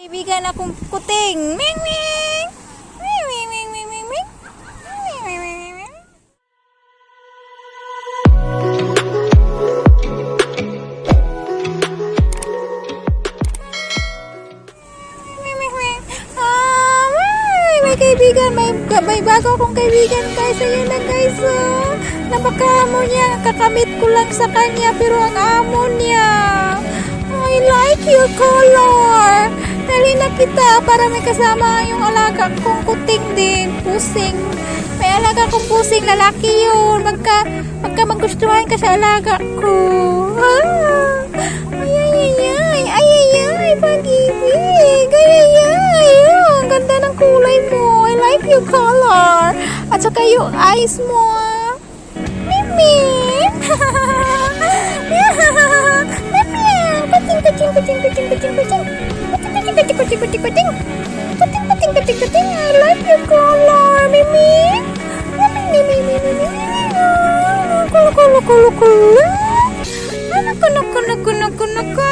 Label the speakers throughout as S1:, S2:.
S1: Kaibigan akong kuting. Ming ming. Ming ming ming ming ming ming. Ming ming ming ming ming. Ming ming ming. May kaibigan, may bago akong kaibigan guys. Ayan na guys. Napaka-amo niya. Kakamit ko lang sa kanya pero ang amo niya. I like your color. Dali na kita para may kasama yung alaga kong kuting din. Pusing. May alaga kong pusing. Lalaki yun. Magka magustuhan ka sa alaga ko. Ay, ay, ay, ay. Ay, ay, ay. Pag-ibig. Ay, ay, ay. Ang ganda ng kulay mo. I like your color. At saka yung eyes mo. Mimi. Kuting, kuting, kuting, kuting, kuting, kuting. Kuting, kuting, kuting, kuting, kuting, kuting. Kuting, kuting, kuting, kuting. I like your color, Mimi. Mimi, Mimi, Mimi, Mimi. Kulu, kulu, kulu, kulu. Naku, naku, naku, naku, naku.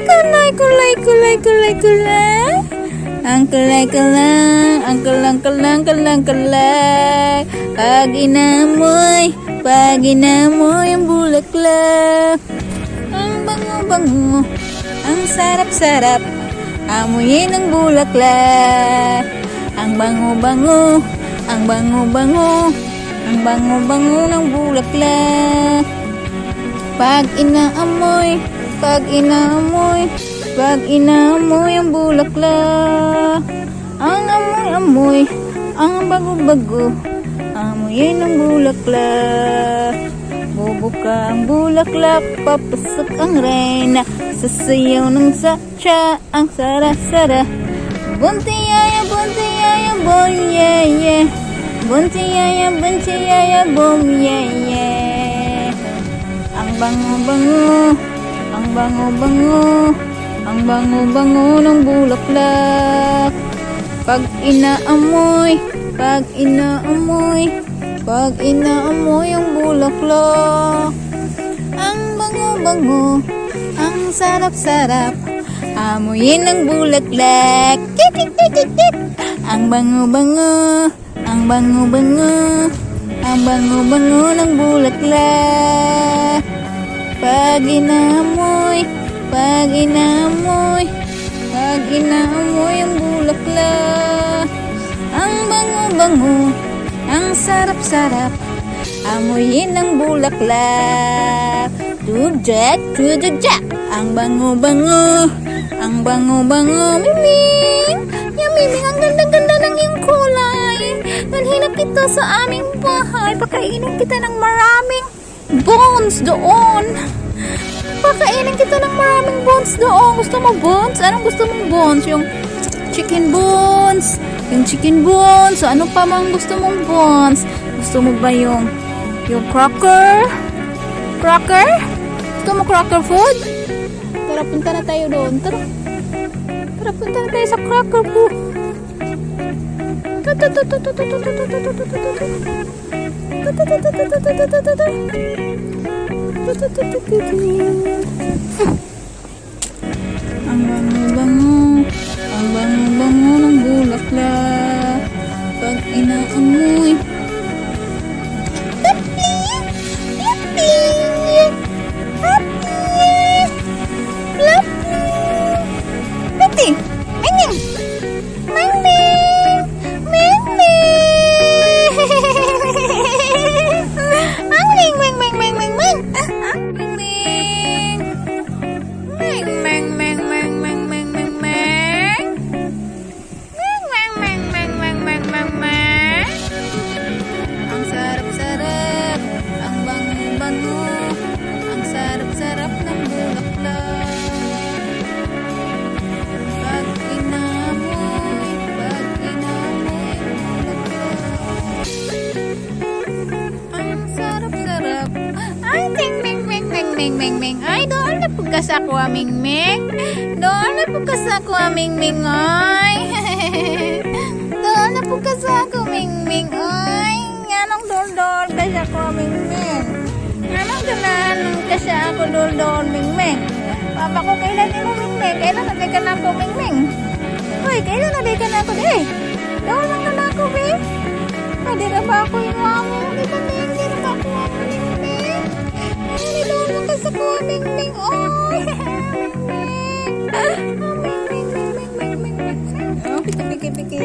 S1: Kulay, kulay, kulay, kulay, kulay. Ang kulay, kulay. Ang kulang, kulang, kulang, kulay. Pag inamoy ang bulaklak. Ang bango-bango, ang sarap-sarap, amuyin ang bulaklak. Ang bango-bango, ang bango-bango, ang bango-bango ng bulaklak. Pag inaamoy ang bulaklak. Ang amoy-amoy, ang bago-bago, amuyin ang bulaklak. Bubuka ang bulaklak, papasok ang reyna, sasayaw ng satya, ang sara-sara. Buntiyaya, buntiyaya, bom, yeah, yeah. Buntiyaya, bom, yeah, yeah. Ang bango-bango, ang bango-bango, ang bango-bango ng bulaklak. Pag inaamoy ang bulaklak. Ang bango-bango, ang sarap-sarap, amuyin ang bulaklak. Kit-kit-kit-kit. Ang bango-bango, ang bango-bango, ang bango-bango ng bulaklak. Pag inaamoy ang bulaklak. Ang bango-bango, ang sarap-sarap, amuyin ang bulaklak. Tudjak, tudjak. Ang bango-bango, ang bango-bango. Miming, ya Miming, ang ganda-ganda ng iyong kulay. Dalhin na kita sa aming bahay. Pakainin kita ng maraming bones doon. Pakainin kita ng maraming bones doon. Gusto mo bones? Anong gusto mong bones? Yung chicken bones. Yung chicken bones. So, ano pa mang gusto mong bones? Gusto mo ba yung cracker? Cracker? Gusto mo cracker food? Tara, punta na tayo doon. Tara. Tara, punta na tayo sa cracker food. Ang bango-bango, ang bango-bango ng bulaklak. Pag inaamoy, happy, happy, happy, happy, happy, minging, minging, minging, ang ming, ming, ming, ming, ming, ming, ming, ming, ming, ming, ming, ming, ming, ming, ming. Ang sarap-sarap, ang bango-bango, ang sarap-sarap ng bulaklak. Pag inamoy ang sarap-sarap. Ay, ting, ming, ming, ming, ming, ming, ming. Ay, doon na pagkas ako, aming ming. Doon na pagkas ako, aming ming, ay. Doon na pagkas ako, ming, ming, ay. Anong doon kasi ako, ming, ming. Anong ganahan kasi ako doon, ming, ming. Mama ko, kailan mo Mingming? Kailan na ka na ako Mingming? Uy, kailan na ka na ako eh? Doon lang na ako eh. Hindi na ba ako yung amo? Hindi ba Ming? Hindi na ba ako amo ni Ming? Ay, doon lang ka sa ko Mingming. Oy, Mingming. Oh, piki.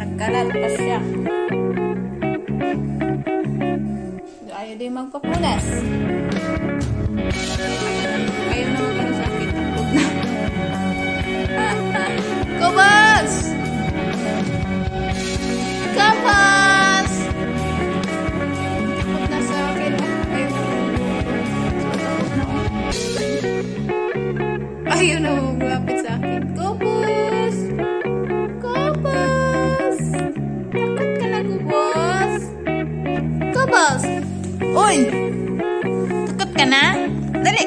S1: Nagkalalpas siya. Ayaw din magpapunas. Ayaw na magano sa akin. Kubos! Kubos! Takot na sa akin. Ayaw na magpapit sa akin. Kubos! Kubos! Takot ka na, Kubos? Kubos! Uy! Takot ka na? Dali!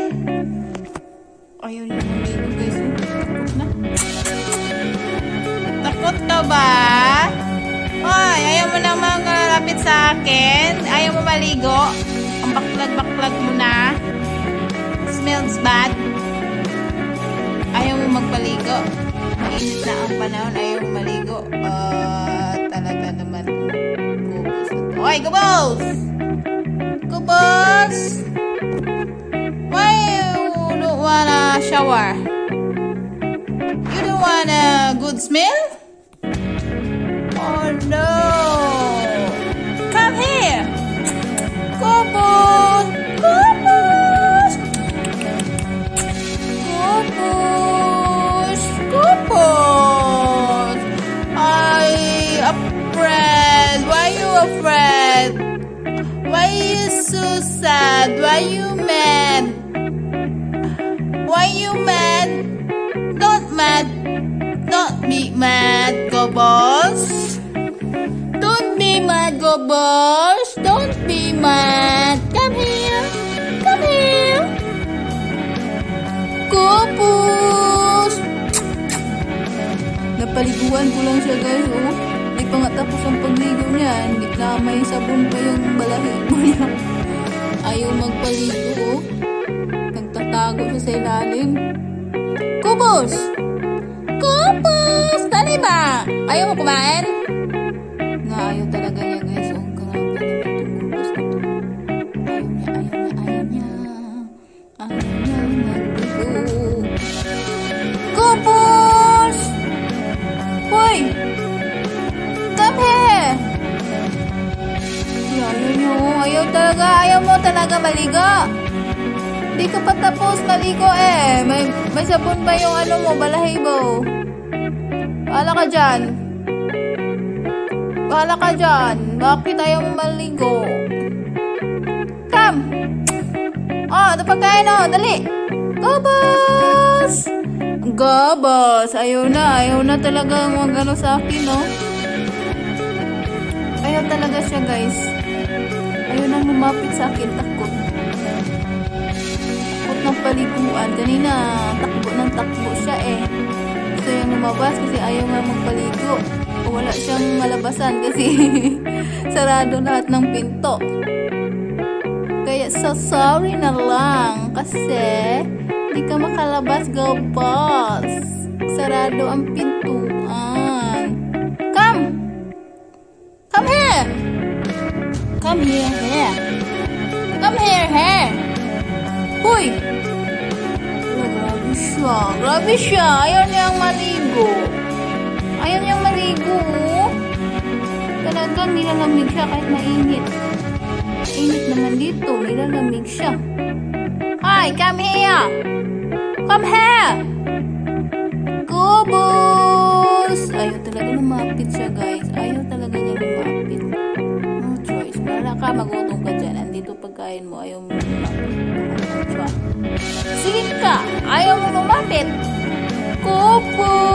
S1: Ayaw na mag-inom, guys. Takot na. Takot ka ba? Hoy, ayaw mo na malapit sa akin? Ayaw mo maligo? Ang baklag-baklag mo na? Smells bad? Ayaw mo magpaligo? Mainit na ang panahon, ayaw mo maligo. Talaga naman. Kubos na to. Hoy, Kubos! Kubos! Why you don't wanna shower?
S2: You don't want a good smell? Oh no! Come here! Kubus! Kubus! Kubus! Kubus! I afraid. Why you afraid? Why you so sad? Why you mad? Why you mad? Don't mad. Don't be mad, Kubus. Don't be mad, Kubus. Don't be mad. Come here. Come here. Kubus.
S1: Napaliguan ko lang siya guys, oh. Di pa nga tapos ang pagligo niya. Hindi na may sabon pa yung balahibo niya. Ayaw magpaligo, oh. Nagtatago siya sa ilalim. Kubos! Kubos! Dali ba? Ayaw mo kumain? Na ayaw talaga niya guys. Oh, grabe naman itong kubos na to. Ayaw niya. Ayaw niya magligo. Kubos! Hoy! Come here! Ayaw niyo. Ayaw mo talaga maligo. Hindi ka pa tapos maligo eh. May sabon ba yung ano mo, balahibo? Bahala ka dyan. Bahala ka dyan. Bakit ayaw mo maligo? Come! Oh, ito pagkain oh. Dali! Gobos! Gobos! Ayaw na talaga mag-ano sa akin, no? Ayaw talaga siya, guys. Ayaw nang lumapit sa akin. Takot. Takot ng paliguan. Kanina, takbo siya eh. Gusto yung lumabas kasi ayaw nga magpaligo. O wala siyang malabasan kasi sarado lahat ng pinto. Kaya so sorry na lang kasi di ka makalabas, Gobos. Sarado ang pintuan. Come! Come here! Come here. Come here. Hoy! Grabe siya. Ayaw niyang maligo. Talagang nilalamig siya kahit mainit. Init naman dito. Nilalamig siya. Hi, come here. Come here. Kubos! Ayaw talaga lumapit siya, guys. Ayaw talaga niya lumapit. No choice. Wala ka, magutom ka dyan. Andito pagkain mo. Ayaw mo lumapit. Sige ka. Ayaw mo lumapit. Kubos!